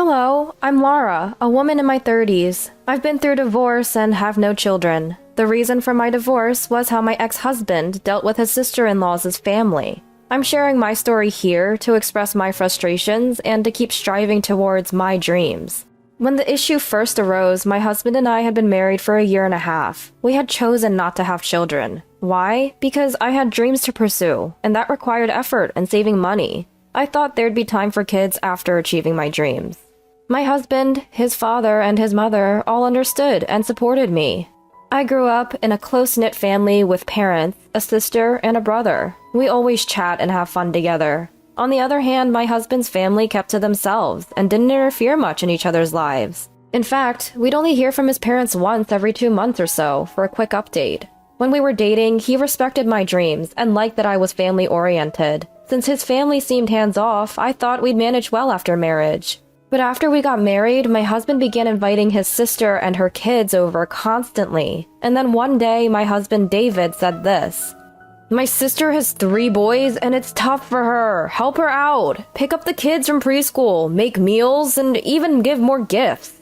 Hello, I'm Laura, a woman in my 30s. I've been through divorce and have no children. The reason for my divorce was how my ex-husband dealt with his sister-in-law's family. I'm sharing my story here to express my frustrations and to keep striving towards my dreams. When the issue first arose, my husband and I had been married for a year and a half. We had chosen not to have children. Why? Because I had dreams to pursue, and that required effort and saving money. I thought there'd be time for kids after achieving my dreams. My husband, his father, and his mother all understood and supported me. I grew up in a close-knit family with parents, a sister, and a brother. We always chat and have fun together. On the other hand, my husband's family kept to themselves and didn't interfere much in each other's lives. In fact, we'd only hear from his parents once every 2 months or so for a quick update. When we were dating, he respected my dreams and liked that I was family-oriented. Since his family seemed hands-off, I thought we'd manage well after marriage. But after we got married, my husband began inviting his sister and her kids over constantly. And then one day, my husband David said this: "My sister has 3 boys and it's tough for her. Help her out. Pick up the kids from preschool, make meals, and even give more gifts."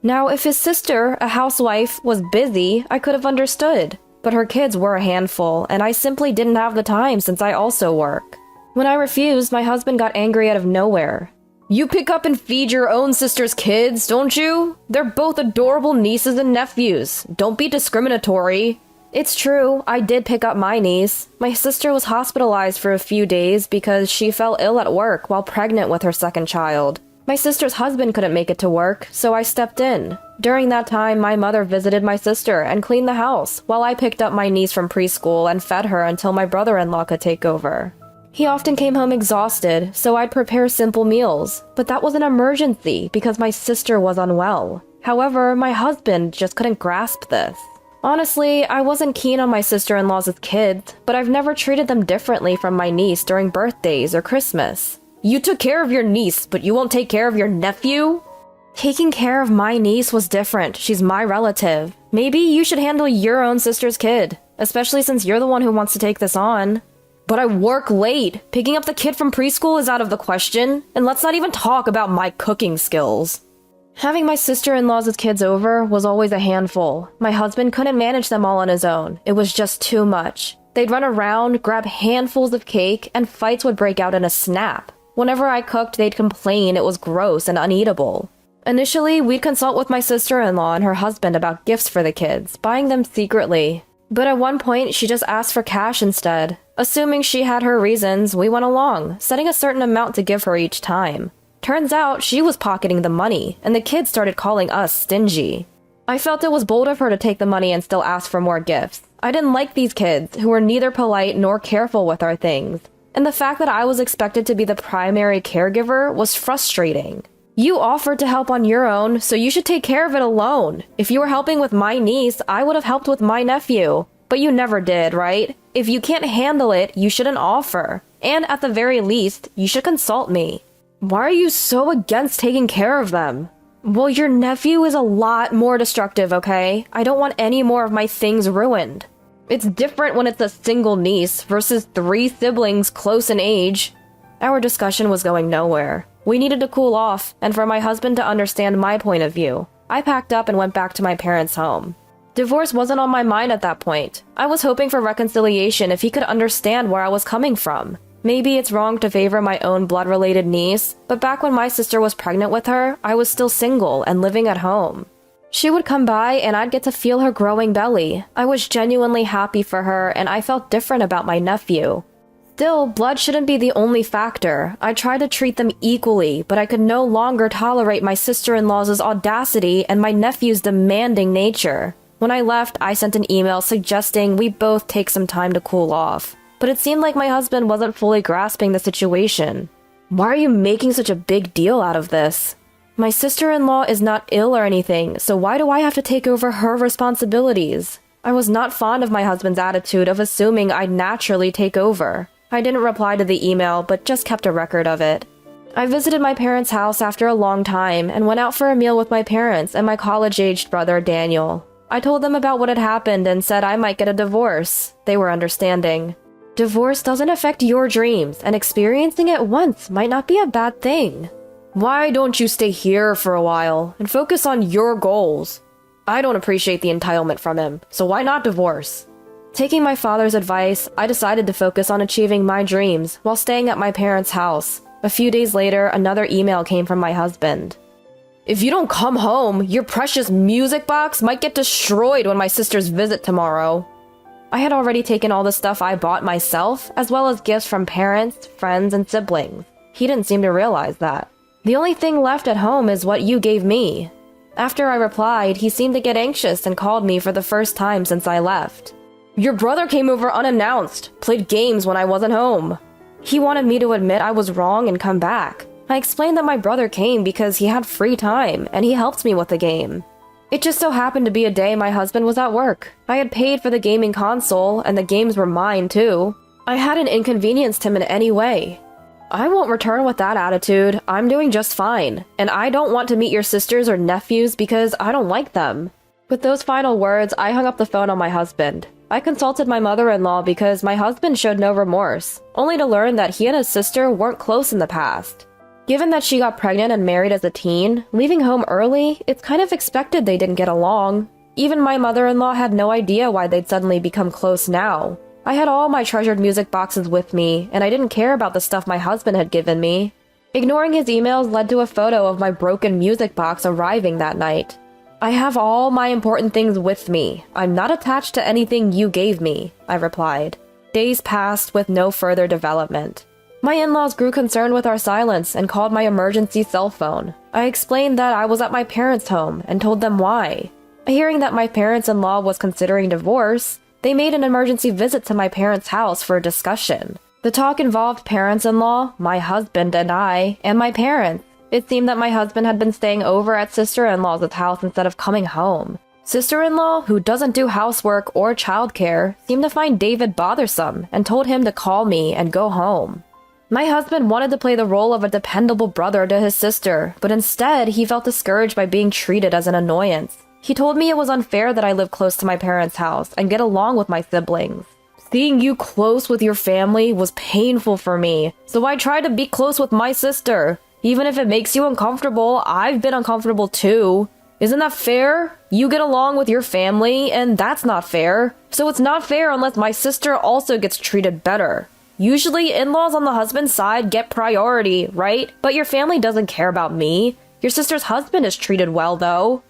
Now, if his sister, a housewife, was busy, I could have understood. But her kids were a handful, and I simply didn't have the time since I also work. When I refused, my husband got angry out of nowhere. "You pick up and feed your own sister's kids, don't you? They're both adorable nieces and nephews. Don't be discriminatory." It's true, I did pick up my niece. My sister was hospitalized for a few days because she fell ill at work while pregnant with her second child. My sister's husband couldn't make it to work, so I stepped in. During that time, my mother visited my sister and cleaned the house, while I picked up my niece from preschool and fed her until my brother-in-law could take over. He often came home exhausted, so I'd prepare simple meals, but that was an emergency because my sister was unwell. However, my husband just couldn't grasp this. Honestly, I wasn't keen on my sister-in-law's kids, but I've never treated them differently from my niece during birthdays or Christmas. "You took care of your niece, but you won't take care of your nephew?" Taking care of my niece was different. She's my relative. Maybe you should handle your own sister's kid, especially since you're the one who wants to take this on. "But I work late. Picking up the kid from preschool is out of the question. And let's not even talk about my cooking skills." Having my sister-in-law's kids over was always a handful. My husband couldn't manage them all on his own. It was just too much. They'd run around, grab handfuls of cake, and fights would break out in a snap. Whenever I cooked, they'd complain it was gross and uneatable. Initially, we'd consult with my sister-in-law and her husband about gifts for the kids, buying them secretly. But at one point, she just asked for cash instead. Assuming she had her reasons, we went along, setting a certain amount to give her each time. Turns out, she was pocketing the money, and the kids started calling us stingy. I felt it was bold of her to take the money and still ask for more gifts. I didn't like these kids, who were neither polite nor careful with our things. And the fact that I was expected to be the primary caregiver was frustrating. You offered to help on your own, so you should take care of it alone. If you were helping with my niece, I would have helped with my nephew. But you never did, right? If you can't handle it, you shouldn't offer. And at the very least, you should consult me. Why are you so against taking care of them? Well, your nephew is a lot more destructive, okay? I don't want any more of my things ruined. It's different when it's a single niece versus 3 siblings close in age. Our discussion was going nowhere. We needed to cool off, and for my husband to understand my point of view, I packed up and went back to my parents' home. Divorce wasn't on my mind at that point. I was hoping for reconciliation if he could understand where I was coming from. Maybe it's wrong to favor my own blood-related niece, but back when my sister was pregnant with her, I was still single and living at home. She would come by and I'd get to feel her growing belly. I was genuinely happy for her, and I felt different about my nephew. Still, blood shouldn't be the only factor. I tried to treat them equally, but I could no longer tolerate my sister-in-law's audacity and my nephew's demanding nature. When I left, I sent an email suggesting we both take some time to cool off. But it seemed like my husband wasn't fully grasping the situation. Why are you making such a big deal out of this? My sister-in-law is not ill or anything, so why do I have to take over her responsibilities? I was not fond of my husband's attitude of assuming I'd naturally take over. I didn't reply to the email, but just kept a record of it. I visited my parents' house after a long time and went out for a meal with my parents and my college-aged brother, Daniel. I told them about what had happened and said I might get a divorce. They were understanding. Divorce doesn't affect your dreams, and experiencing it once might not be a bad thing. Why don't you stay here for a while and focus on your goals? I don't appreciate the entitlement from him, so why not divorce? Taking my father's advice, I decided to focus on achieving my dreams while staying at my parents' house. A few days later, another email came from my husband. If you don't come home, your precious music box might get destroyed when my sisters visit tomorrow. I had already taken all the stuff I bought myself, as well as gifts from parents, friends, and siblings. He didn't seem to realize that. The only thing left at home is what you gave me. After I replied, he seemed to get anxious and called me for the first time since I left. Your brother came over unannounced, played games when I wasn't home. He wanted me to admit I was wrong and come back. I explained that my brother came because he had free time and he helped me with the game. It just so happened to be a day my husband was at work. I had paid for the gaming console and the games were mine too. I hadn't inconvenienced him in any way. I won't return with that attitude. I'm doing just fine, and I don't want to meet your sisters or nephews because I don't like them. With those final words, I hung up the phone on my husband. I consulted my mother-in-law because my husband showed no remorse, only to learn that he and his sister weren't close in the past. Given that she got pregnant and married as a teen, leaving home early, it's kind of expected they didn't get along. Even my mother-in-law had no idea why they'd suddenly become close now. I had all my treasured music boxes with me, and I didn't care about the stuff my husband had given me. Ignoring his emails led to a photo of my broken music box arriving that night. I have all my important things with me. I'm not attached to anything you gave me, I replied. Days passed with no further development. My in-laws grew concerned with our silence and called my emergency cell phone. I explained that I was at my parents' home and told them why. Hearing that my parents-in-law was considering divorce, they made an emergency visit to my parents' house for a discussion. The talk involved parents-in-law, my husband and I, and my parents. It seemed that my husband had been staying over at sister-in-law's house instead of coming home. Sister-in-law, who doesn't do housework or childcare, seemed to find David bothersome and told him to call me and go home. My husband wanted to play the role of a dependable brother to his sister, but instead he felt discouraged by being treated as an annoyance. He told me it was unfair that I live close to my parents' house and get along with my siblings. Seeing you close with your family was painful for me, so I tried to be close with my sister. Even if it makes you uncomfortable, I've been uncomfortable too. Isn't that fair? You get along with your family, and that's not fair. So it's not fair unless my sister also gets treated better. Usually, in-laws on the husband's side get priority, right? But your family doesn't care about me. Your sister's husband is treated well, though.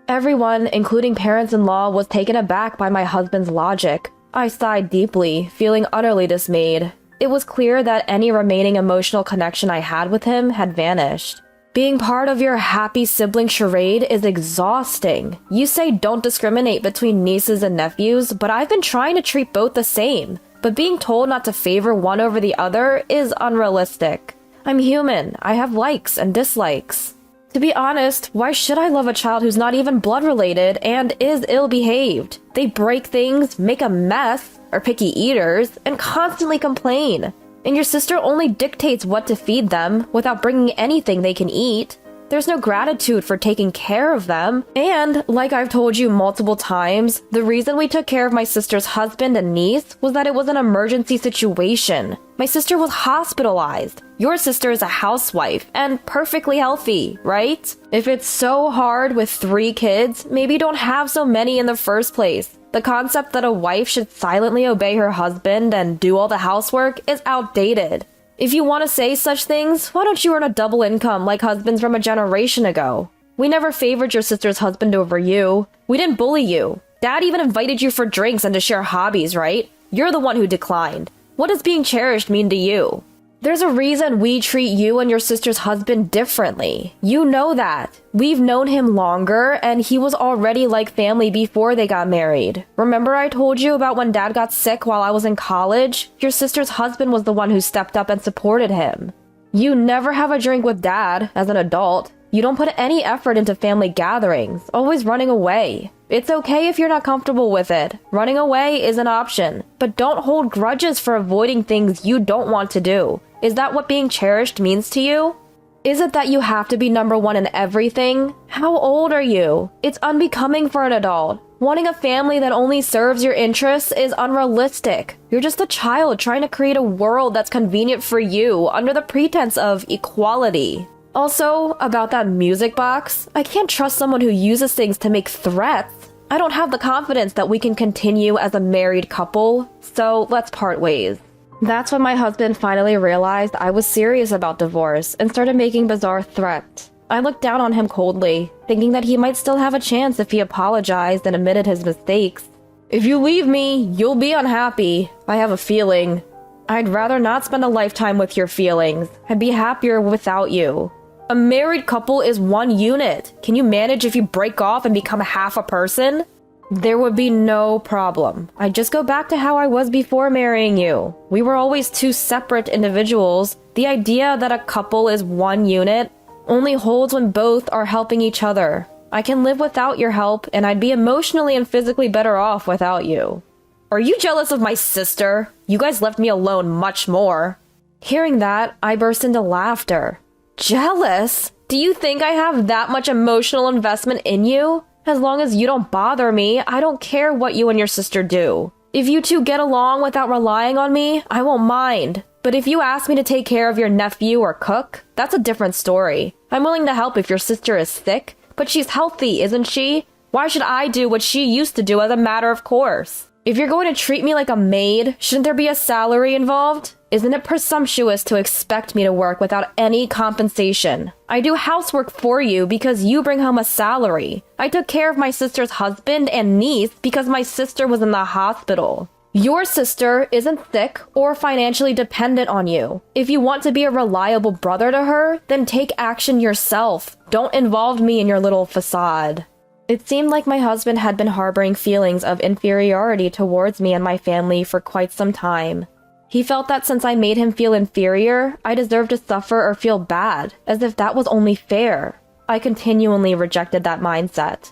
Everyone, including parents-in-law, was taken aback by my husband's logic. I sighed deeply, feeling utterly dismayed. It was clear that any remaining emotional connection I had with him had vanished. Being part of your happy sibling charade is exhausting. You say don't discriminate between nieces and nephews, but I've been trying to treat both the same. But being told not to favor one over the other is unrealistic. I'm human. I have likes and dislikes. To be honest, why should I love a child who's not even blood related and is ill-behaved? They break things, make a mess, are picky eaters, and constantly complain. And your sister only dictates what to feed them without bringing anything they can eat. There's no gratitude for taking care of them. And, like I've told you multiple times, the reason we took care of my sister's husband and niece was that it was an emergency situation. My sister was hospitalized. Your sister is a housewife and perfectly healthy, right? If it's so hard with 3 kids, maybe don't have so many in the first place. The concept that a wife should silently obey her husband and do all the housework is outdated. If you want to say such things, why don't you earn a double income like husbands from a generation ago? We never favored your sister's husband over you. We didn't bully you. Dad even invited you for drinks and to share hobbies, right? You're the one who declined. What does being cherished mean to you? There's a reason we treat you and your sister's husband differently. You know that. We've known him longer, and he was already like family before they got married. Remember I told you about when Dad got sick while I was in college? Your sister's husband was the one who stepped up and supported him. You never have a drink with Dad as an adult. You don't put any effort into family gatherings, always running away. It's okay if you're not comfortable with it. Running away is an option, but don't hold grudges for avoiding things you don't want to do. Is that what being cherished means to you? Is it that you have to be number one in everything? How old are you? It's unbecoming for an adult. Wanting a family that only serves your interests is unrealistic. You're just a child trying to create a world that's convenient for you under the pretense of equality. Also, about that music box, I can't trust someone who uses things to make threats. I don't have the confidence that we can continue as a married couple, so let's part ways. That's when my husband finally realized I was serious about divorce and started making bizarre threats. I looked down on him coldly, thinking that he might still have a chance if he apologized and admitted his mistakes. If you leave me, you'll be unhappy. I have a feeling. I'd rather not spend a lifetime with your feelings. I'd be happier without you. A married couple is one unit. Can you manage if you break off and become half a person? There would be no problem. I'd just go back to how I was before marrying you. We were always two separate individuals. The idea that a couple is one unit only holds when both are helping each other. I can live without your help, and I'd be emotionally and physically better off without you. Are you jealous of my sister? You guys left me alone much more. Hearing that, I burst into laughter. Jealous? Do you think I have that much emotional investment in you? As long as you don't bother me, I don't care what you and your sister do. If you two get along without relying on me, I won't mind. But if you ask me to take care of your nephew or cook, that's a different story. I'm willing to help if your sister is sick, but she's healthy, isn't she? Why should I do what she used to do as a matter of course? If you're going to treat me like a maid, shouldn't there be a salary involved? Isn't it presumptuous to expect me to work without any compensation? I do housework for you because you bring home a salary. I took care of my sister's husband and niece because my sister was in the hospital. Your sister isn't sick or financially dependent on you. If you want to be a reliable brother to her, then take action yourself. Don't involve me in your little facade. It seemed like my husband had been harboring feelings of inferiority towards me and my family for quite some time. He felt that since I made him feel inferior, I deserved to suffer or feel bad, as if that was only fair. I continually rejected that mindset.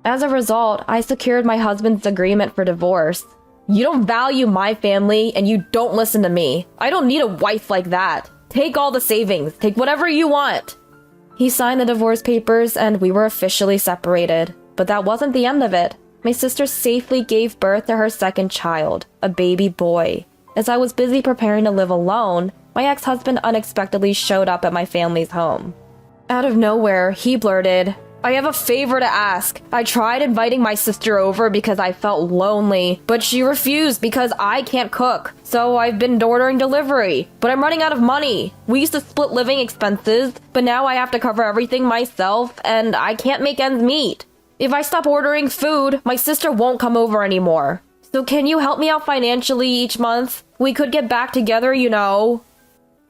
As a result, I secured my husband's agreement for divorce. You don't value my family, and you don't listen to me. I don't need a wife like that. Take all the savings. Take whatever you want. He signed the divorce papers, and we were officially separated. But that wasn't the end of it. My sister safely gave birth to her second child, a baby boy. As I was busy preparing to live alone, my ex-husband unexpectedly showed up at my family's home. Out of nowhere, he blurted, "I have a favor to ask. I tried inviting my sister over because I felt lonely, but she refused because I can't cook. So I've been ordering delivery, but I'm running out of money. We used to split living expenses, but now I have to cover everything myself, and I can't make ends meet. If I stop ordering food, my sister won't come over anymore. So can you help me out financially each month? We could get back together, you know."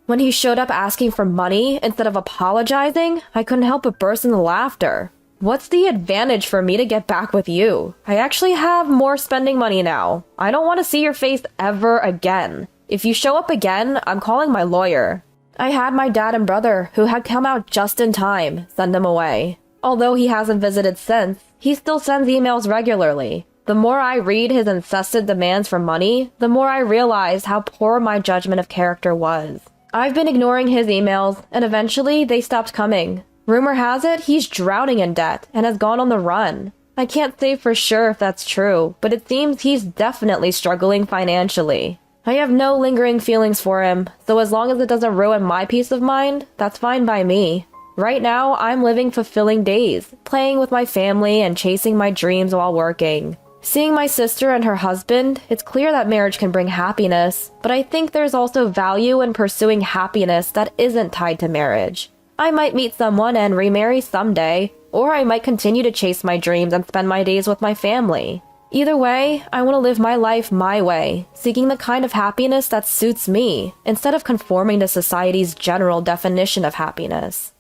When he showed up asking for money instead of apologizing, I couldn't help but burst into laughter. What's the advantage for me to get back with you? I actually have more spending money now. I don't want to see your face ever again. If you show up again, I'm calling my lawyer. I had my dad and brother, who had come out just in time, send him away. Although he hasn't visited since, he still sends emails regularly. The more I read his incessant demands for money, the more I realized how poor my judgment of character was. I've been ignoring his emails, and eventually they stopped coming. Rumor has it he's drowning in debt and has gone on the run. I can't say for sure if that's true, but it seems he's definitely struggling financially. I have no lingering feelings for him, so as long as it doesn't ruin my peace of mind, that's fine by me. Right now, I'm living fulfilling days, playing with my family and chasing my dreams while working. Seeing my sister and her husband, it's clear that marriage can bring happiness, but I think there's also value in pursuing happiness that isn't tied to marriage. I might meet someone and remarry someday, or I might continue to chase my dreams and spend my days with my family. Either way, I want to live my life my way, seeking the kind of happiness that suits me, instead of conforming to society's general definition of happiness.